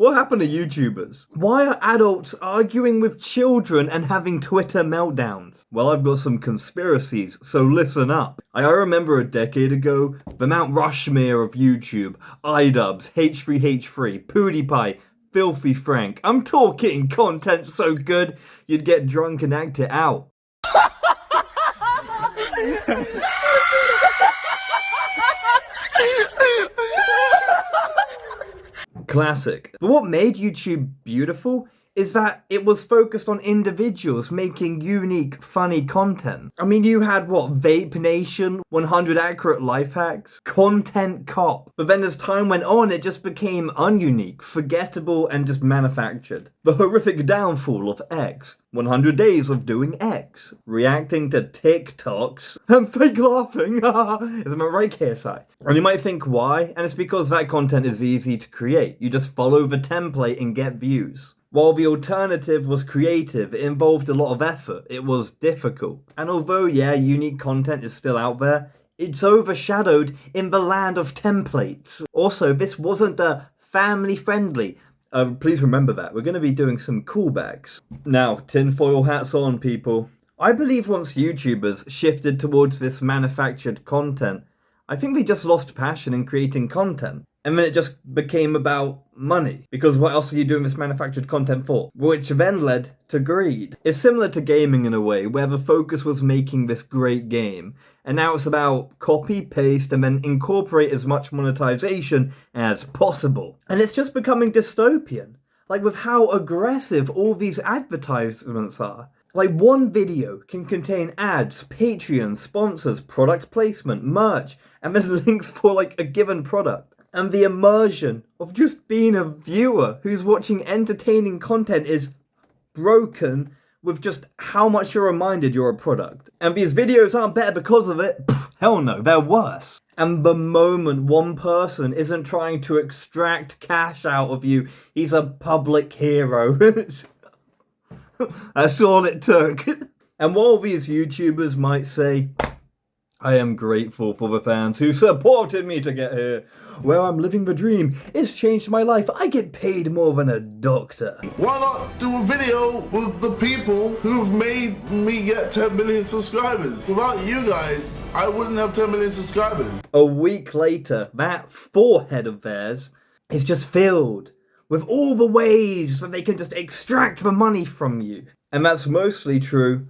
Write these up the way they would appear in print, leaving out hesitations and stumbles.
What happened to YouTubers? Why are adults arguing with children and having Twitter meltdowns? Well, I've got some conspiracies, so listen up. I remember a decade ago, the Mount Rushmore of YouTube, iDubbbz, H3H3, PewDiePie, Filthy Frank. I'm talking content so good, you'd get drunk and act it out. Classic. But what made YouTube beautiful is that it was focused on individuals making unique, funny content. I mean, you had what? Vape Nation, 100 Accurate Life Hacks, Content Cop. But then as time went on, it just became ununique, forgettable, and just manufactured. The horrific downfall of X. 100 Days of Doing X. Reacting to TikToks. And fake laughing. Isn't that right, KSI? And you might think why? And it's because that content is easy to create. You just follow the template and get views. While the alternative was creative, it involved a lot of effort. It was difficult. And although, yeah, unique content is still out there, it's overshadowed in the land of templates. Also, this wasn't family friendly. Please remember that. We're going to be doing some callbacks. Now, tinfoil hats on, people. I believe once YouTubers shifted towards this manufactured content, I think they just lost passion in creating content. And then it just became about money. Because what else are you doing this manufactured content for? Which then led to greed. It's similar to gaming in a way, where the focus was making this great game. And now it's about copy, paste, and then incorporate as much monetization as possible. And it's just becoming dystopian. Like with how aggressive all these advertisements are. Like one video can contain ads, Patreon, sponsors, product placement, merch, and then links for like a given product. And the immersion of just being a viewer who's watching entertaining content is broken with just how much you're reminded you're a product. And these videos aren't better because of it. Hell no, they're worse. And the moment one person isn't trying to extract cash out of you, he's a public hero. That's all it took. And while these YouTubers might say, I am grateful for the fans who supported me to get here. Where I'm living the dream. It's changed my life. I get paid more than a doctor. Why not do a video with the people who've made me get 10 million subscribers? Without you guys, I wouldn't have 10 million subscribers. A week later, that forehead of theirs is just filled with all the ways that they can just extract the money from you. And that's mostly true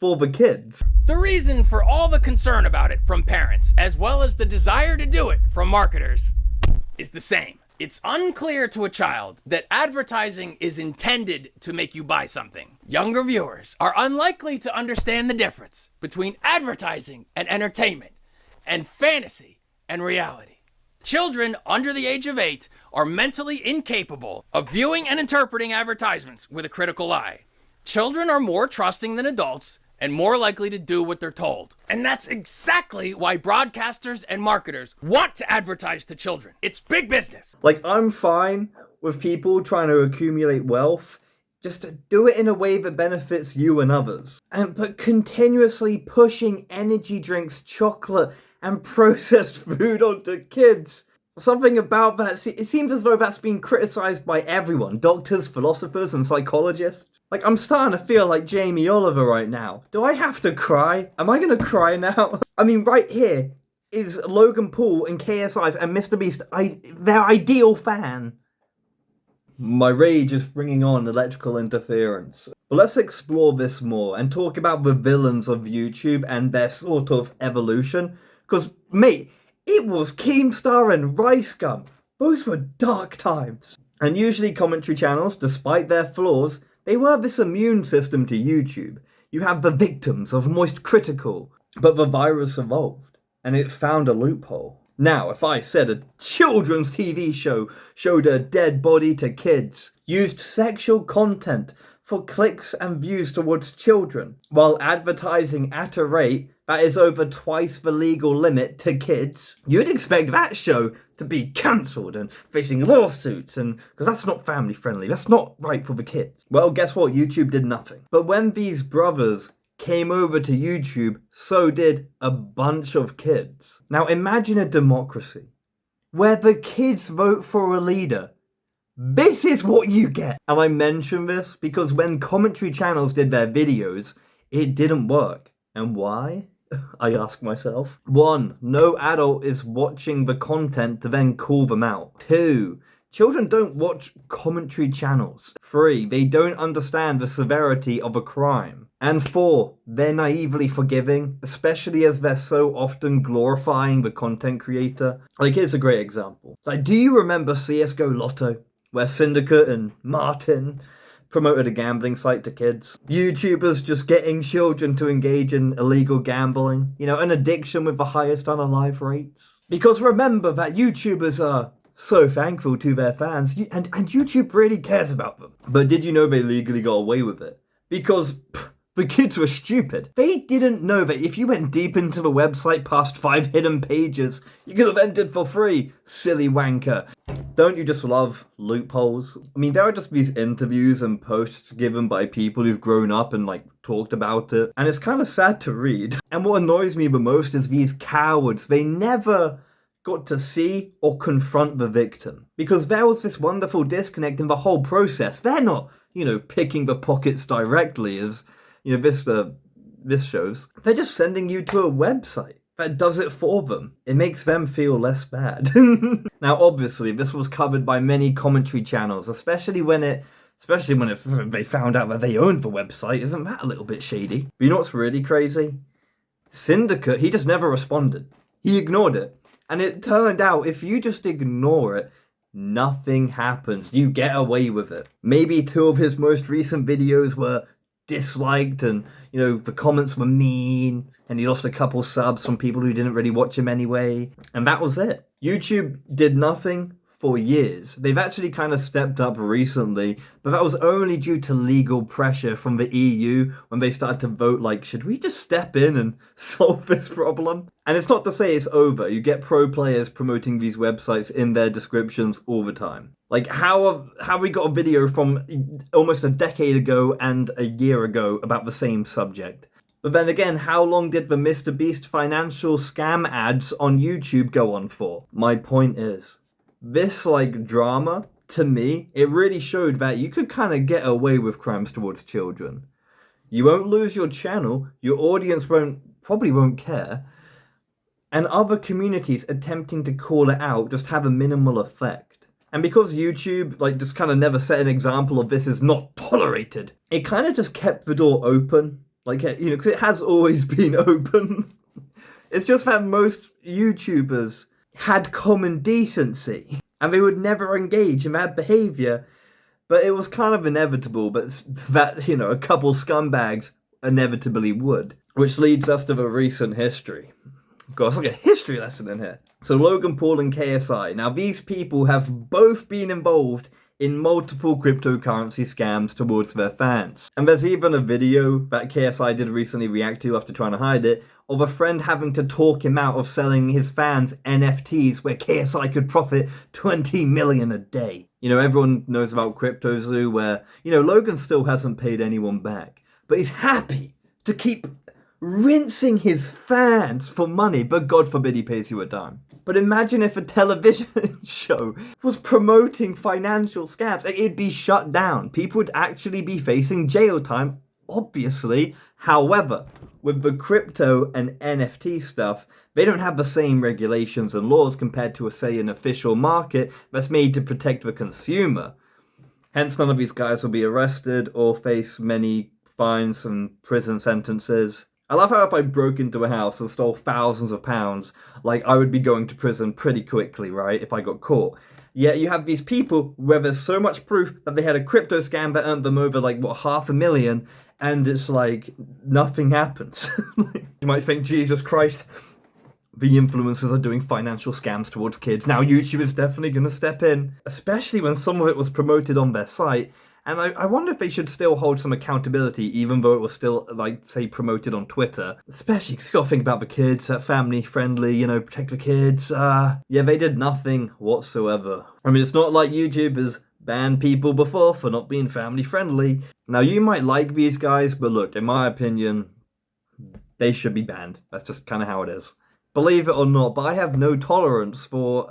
for the kids. The reason for all the concern about it from parents, as well as the desire to do it from marketers, is the same. It's unclear to a child that advertising is intended to make you buy something. Younger viewers are unlikely to understand the difference between advertising and entertainment, and fantasy and reality. Children under the age of 8 are mentally incapable of viewing and interpreting advertisements with a critical eye. Children are more trusting than adults and more likely to do what they're told. And that's exactly why broadcasters and marketers want to advertise to children. It's big business. Like, I'm fine with people trying to accumulate wealth. Just do it in a way that benefits you and others. But continuously pushing energy drinks, chocolate, and processed food onto kids. Something about that, it seems as though that's been criticized by everyone. Doctors, philosophers, and psychologists. Like, I'm starting to feel like Jamie Oliver right now. Do I have to cry? Am I gonna cry now? I mean, right here is Logan Paul and KSI's and MrBeast, their ideal fan. My rage is bringing on electrical interference. But let's explore this more and talk about the villains of YouTube and their sort of evolution. Because, mate, it was Keemstar and Rice Gum. Those were dark times. And usually commentary channels, despite their flaws, they were this immune system to YouTube. You have the victims of Moist Critical. But the virus evolved, and it found a loophole. Now, if I said a children's TV show showed a dead body to kids, used sexual content for clicks and views towards children, while advertising at a rate that is over twice the legal limit to kids, you'd expect that show to be cancelled and facing lawsuits, and because that's not family friendly, that's not right for the kids. Well, guess what? YouTube did nothing. But when these brothers came over to YouTube, so did a bunch of kids. Now imagine a democracy where the kids vote for a leader This is what you get. And I mention this because when commentary channels did their videos, it didn't work. And why? I ask myself. 1. No adult is watching the content to then call them out. 2. Children don't watch commentary channels. 3. They don't understand the severity of a crime. And 4. They're naively forgiving, especially as they're so often glorifying the content creator. Like, here's a great example. Like, do you remember CSGO Lotto? Where Syndicate and Martin promoted a gambling site to kids. YouTubers just getting children to engage in illegal gambling. You know, an addiction with the highest unalive rates. Because remember that YouTubers are so thankful to their fans, and YouTube really cares about them. But did you know they legally got away with it? Because the kids were stupid. They didn't know that if you went deep into the website past 5 hidden pages, you could have entered for free, silly wanker. Don't you just love loopholes? I mean, there are just these interviews and posts given by people who've grown up and, like, talked about it. And it's kind of sad to read. And what annoys me the most is these cowards. They never got to see or confront the victim. Because there was this wonderful disconnect in the whole process. They're not, you know, picking the pockets directly as, you know, this shows. They're just sending you to a website that does it for them. It makes them feel less bad. Now, obviously, this was covered by many commentary channels, especially when they found out that they owned the website. Isn't that a little bit shady? But you know what's really crazy? Syndicate, he just never responded. He ignored it. And it turned out if you just ignore it, nothing happens. You get away with it. Maybe 2 of his most recent videos were disliked and, you know, the comments were mean and he lost a couple subs from people who didn't really watch him anyway. And that was it. YouTube did nothing for years. They've actually kind of stepped up recently, but that was only due to legal pressure from the EU when they started to vote like, should we just step in and solve this problem? And it's not to say it's over. You get pro players promoting these websites in their descriptions all the time. Like, how have we got a video from almost a decade ago and a year ago about the same subject? But then again, how long did the Mr. Beast financial scam ads on YouTube go on for? My point is, this, like, drama, to me, it really showed that you could kind of get away with crimes towards children. You won't lose your channel, your audience probably won't care, and other communities attempting to call it out just have a minimal effect. And because YouTube, like, just kind of never set an example of this is not tolerated, it kind of just kept the door open. Like, you know, because it has always been open. It's just that most YouTubers had common decency and they would never engage in that behavior. But it was kind of inevitable, but that, you know, a couple scumbags inevitably would. Which leads us to the recent history. God, it's like a history lesson in here. So Logan Paul and KSI. Now, these people have both been involved in multiple cryptocurrency scams towards their fans. And there's even a video that KSI did recently react to after trying to hide it, of a friend having to talk him out of selling his fans NFTs where KSI could profit 20 million a day. You know, everyone knows about CryptoZoo where, you know, Logan still hasn't paid anyone back, but he's happy to keep rinsing his fans for money, but God forbid he pays you a dime. But imagine if a television show was promoting financial scams. Like, it'd be shut down. People would actually be facing jail time, obviously. However, with the crypto and NFT stuff, they don't have the same regulations and laws compared to, say, an official market that's made to protect the consumer. Hence, none of these guys will be arrested or face many fines and prison sentences. I love how if I broke into a house and stole thousands of pounds, like, I would be going to prison pretty quickly, right, if I got caught. Yet you have these people where there's so much proof that they had a crypto scam that earned them over, like, what, $500,000, and it's like, nothing happens. You might think, Jesus Christ, the influencers are doing financial scams towards kids. Now YouTube is definitely going to step in, especially when some of it was promoted on their site. And I wonder if they should still hold some accountability, even though it was still, like, say, promoted on Twitter. Especially because you've got to think about the kids, family friendly, you know, protect the kids. Yeah, they did nothing whatsoever. I mean, it's not like YouTube has banned people before for not being family friendly. Now, you might like these guys, but look, in my opinion, they should be banned. That's just kind of how it is. believe it or not, but I have no tolerance for,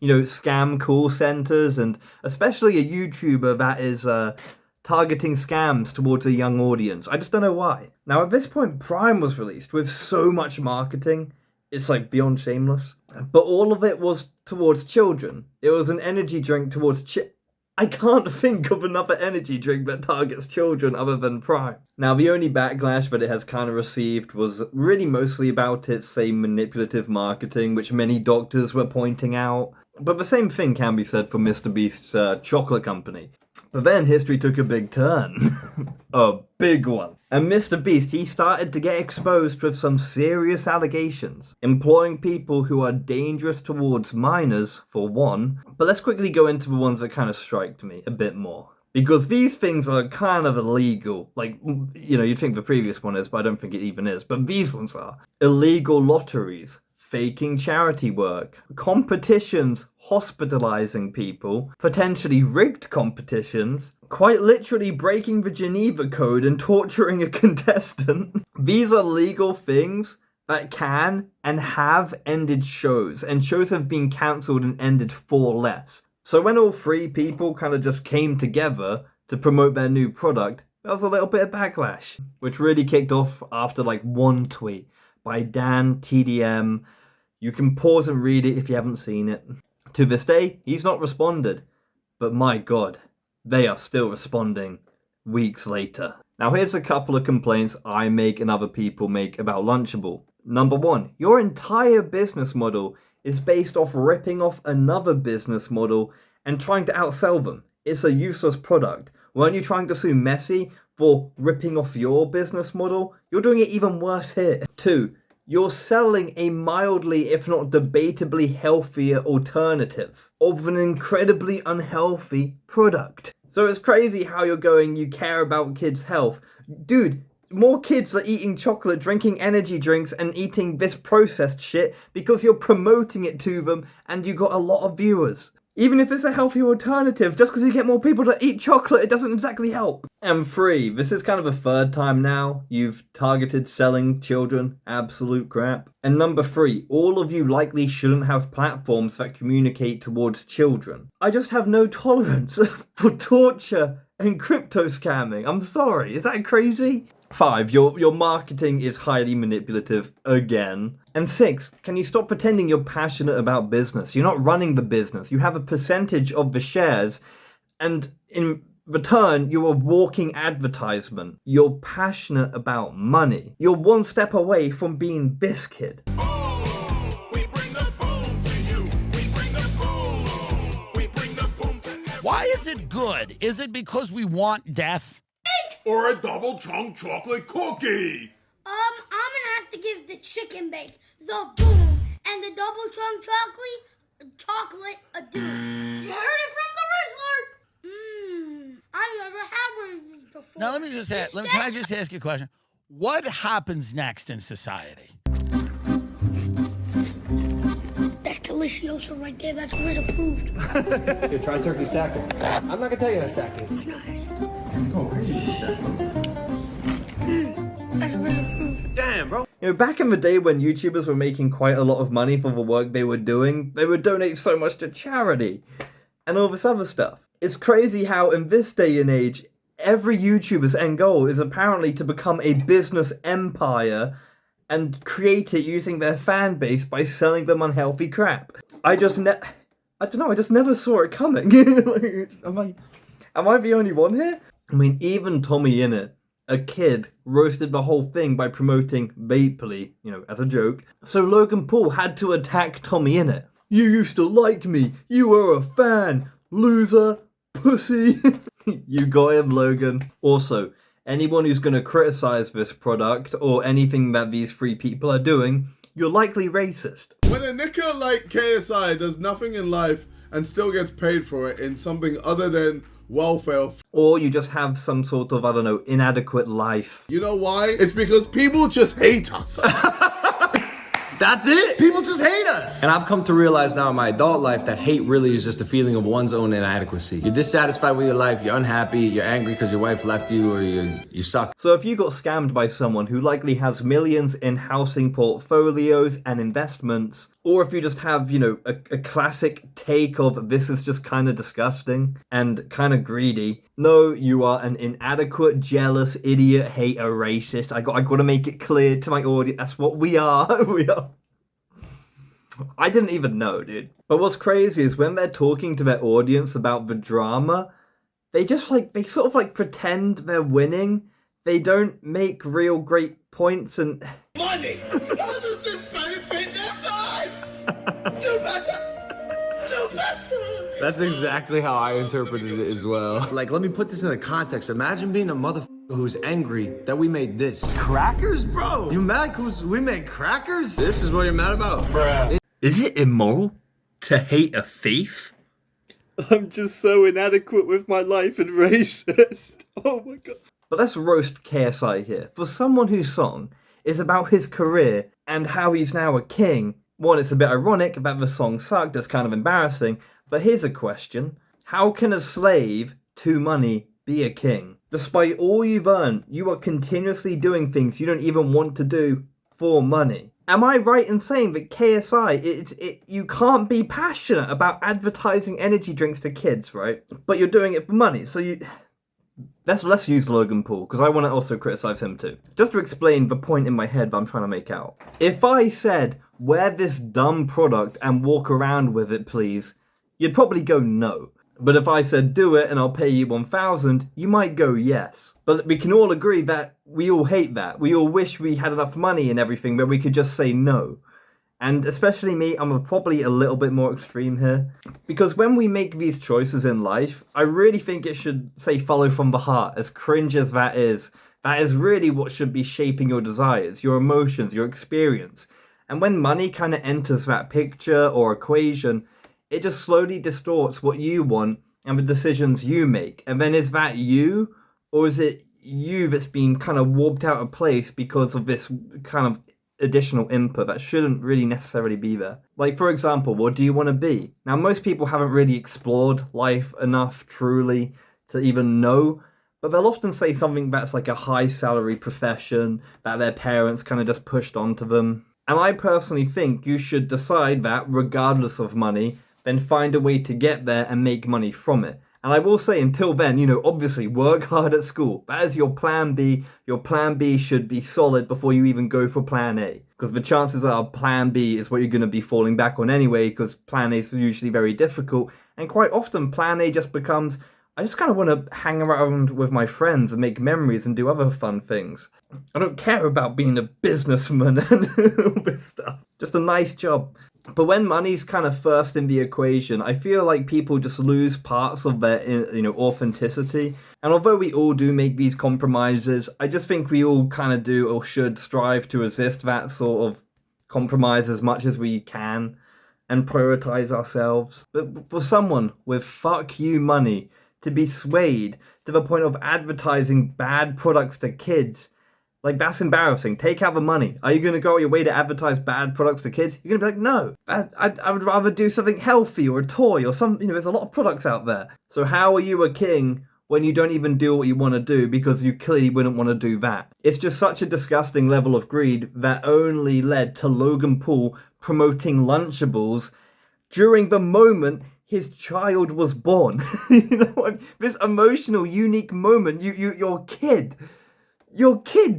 scam call centers, and especially a YouTuber that is targeting scams towards a young audience. I just don't know why. Now, at this point, Prime was released with so much marketing. It's like beyond shameless. But all of it was towards children. It was an energy drink towards I can't think of another energy drink that targets children other than Prime. Now, the only backlash that it has kind of received was really mostly about its same manipulative marketing, which many doctors were pointing out. But the same thing can be said for Mr. Beast's chocolate company. But then history took a big turn. A big one. And Mr. Beast, he started to get exposed with some serious allegations, employing people who are dangerous towards minors, for one. But let's quickly go into the ones that kind of striked me a bit more. Because these things are kind of illegal. Like, you'd think the previous one is, but I don't think it even is. But these ones are. Illegal lotteries, faking charity work, competitions hospitalizing people, potentially rigged competitions, quite literally breaking the Geneva Code and torturing a contestant. These are legal things that can and have ended shows, and shows have been cancelled and ended for less. So when all three people kind of just came together to promote their new product, there was a little bit of backlash, which really kicked off after like one tweet by Dan TDM. You can pause and read it if you haven't seen it. To this day, he's not responded, but my god, they are still responding weeks later. Now here's a couple of complaints I make and other people make about Lunchable. Number one, your entire business model is based off ripping off another business model and trying to outsell them. It's a useless product. Weren't you trying to sue Messi for ripping off your business model? You're doing it even worse here. Two, you're selling a mildly, if not debatably healthier alternative of an incredibly unhealthy product. So it's crazy how you're going, you care about kids' health. Dude, more kids are eating chocolate, drinking energy drinks, and eating this processed shit because you're promoting it to them and you got a lot of viewers. Even if it's a healthy alternative, just because you get more people to eat chocolate, it doesn't exactly help. And three, this is kind of the third time now you've targeted selling children absolute crap. And number three, all of you likely shouldn't have platforms that communicate towards children. I just have no tolerance for torture and crypto scamming. I'm sorry, is that crazy? 5, your marketing is highly manipulative again. And 6, can you stop pretending you're passionate about business? You're not running the business. You have a percentage of the shares, and in return, you're a walking advertisement. You're passionate about money. You're one step away from being this kid. Why is it good? Is it because we want death? Or a double chunk chocolate cookie? I'm gonna have to give the chicken bake the boom and the double chunk chocolate a doom. You heard it from the Rizzler. I've never had one of these before. Now let me just ask. Can I just ask you a question? What happens next in society? That's delicioso right there. That's Rizz approved. Here, try turkey stacking. I'm not gonna tell you how to stack it. I know how to stack. Oh, where did you stack them? That's Rizz approved. Damn, bro. Back in the day when YouTubers were making quite a lot of money for the work they were doing, they would donate so much to charity and all this other stuff. It's crazy how in this day and age, every YouTuber's end goal is apparently to become a business empire and create it using their fan base by selling them unhealthy crap. I just never saw it coming. Am I the only one here? I mean, even Tommy Innit, a kid, roasted the whole thing by promoting Vapely, as a joke. So Logan Paul had to attack Tommy Innit. You used to like me. You were a fan. Loser. Pussy. You got him, Logan. Also, anyone who's going to criticize this product or anything that these three people are doing, you're likely racist. When a knicker like KSI does nothing in life and still gets paid for it in something other than welfare. Or you just have some sort of, inadequate life. You know why? It's because people just hate us. That's it. People just hate us. And I've come to realize now in my adult life that hate really is just a feeling of one's own inadequacy. You're dissatisfied with your life, you're unhappy, you're angry because your wife left you, or you suck. So if you got scammed by someone who likely has millions in housing portfolios and investments, or if you just have, you know, a classic take of this is just kind of disgusting and kind of greedy, no, you are an inadequate, jealous, idiot, hater, racist. I got to make it clear to my audience, that's what we are. We are. I didn't even know, dude. But what's crazy is when they're talking to their audience about the drama, they sort of pretend they're winning. They don't make real great points and... Money! How does this benefit their fans? Do better! Do better! That's exactly how I interpreted it as well. Like, let me put this in the context. Imagine being a motherfucker who's angry that we made this. Crackers, bro? You mad because we made crackers? This is what you're mad about? Bruh. Is it immoral to hate a thief? I'm just so inadequate with my life and racist. Oh my god. But let's roast KSI here. For someone whose song is about his career and how he's now a king, one, it's a bit ironic that the song sucked, it's kind of embarrassing, but here's a question. How can a slave to money be a king? Despite all you've earned, you are continuously doing things you don't even want to do for money. Am I right in saying that KSI, you can't be passionate about advertising energy drinks to kids, right? But you're doing it for money, so you... Let's use Logan Paul, because I want to also criticize him too. Just to explain the point in my head that I'm trying to make out. If I said, wear this dumb product and walk around with it, please, you'd probably go no. But if I said, do it and I'll pay you 1,000, you might go yes. But we can all agree that we all hate that. We all wish we had enough money and everything that we could just say no. And especially me, I'm probably a little bit more extreme here. Because when we make these choices in life, I really think it should say follow from the heart, as cringe as that is. That is really what should be shaping your desires, your emotions, your experience. And when money kind of enters that picture or equation, it just slowly distorts what you want and the decisions you make. And then is that you? Or is it you that's been kind of warped out of place because of this kind of additional input that shouldn't really necessarily be there? Like, for example, what do you want to be? Now, most people haven't really explored life enough truly to even know, but they'll often say something that's like a high salary profession that their parents kind of just pushed onto them. And I personally think you should decide that regardless of money, then find a way to get there and make money from it. And I will say, until then, you know, obviously work hard at school. That is your plan B. Your plan B should be solid before you even go for plan A. Because the chances are plan B is what you're going to be falling back on anyway, because plan A is usually very difficult. And quite often plan A just becomes, I just kind of want to hang around with my friends and make memories and do other fun things. I don't care about being a businessman and all this stuff. Just a nice job. But when money's kind of first in the equation, I feel like people just lose parts of their, you know, authenticity. And although we all do make these compromises, I just think we all kind of do or should strive to resist that sort of compromise as much as we can and prioritize ourselves. But for someone with fuck you money to be swayed to the point of advertising bad products to kids, like, that's embarrassing. Take out the money. Are you going to go out your way to advertise bad products to kids? You're going to be like, no, I would rather do something healthy or a toy or some, you know, there's a lot of products out there. So how are you a king when you don't even do what you want to do because you clearly wouldn't want to do that? It's just such a disgusting level of greed that only led to Logan Paul promoting Lunchables during the moment his child was born. You know, this emotional, unique moment, your kid,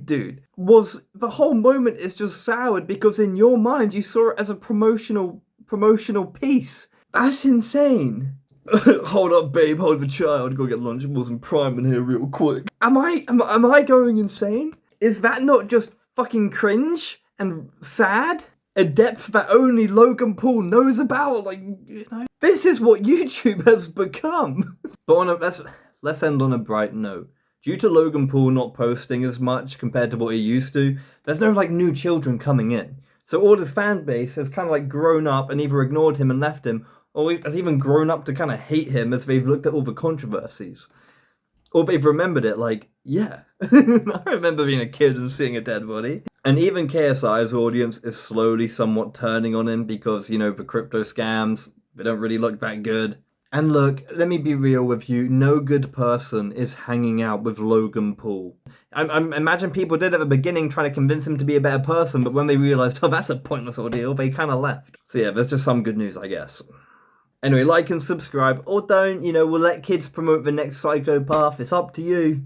dude, was, the whole moment is just soured because in your mind you saw it as a promotional piece. That's insane. Hold up, babe, hold the child, go get Lunchables and Prime in here real quick. Am I going insane? Is that not just fucking cringe and sad? A depth that only Logan Paul knows about, like, you know? This is what YouTube has become. But let's end on a bright note. Due to Logan Paul not posting as much compared to what he used to, there's no, like, new children coming in. So all his fan base has kind of, like, grown up and either ignored him and left him, or has even grown up to kind of hate him as they've looked at all the controversies. Or they've remembered it, like, yeah, I remember being a kid and seeing a dead body. And even KSI's audience is slowly somewhat turning on him because, you know, the crypto scams, they don't really look that good. And look, let me be real with you, no good person is hanging out with Logan Paul. I imagine people did at the beginning trying to convince him to be a better person, but when they realised, oh, that's a pointless ordeal, they kind of left. So yeah, there's just some good news, I guess. Anyway, like and subscribe, or don't, you know, we'll let kids promote the next psychopath, it's up to you.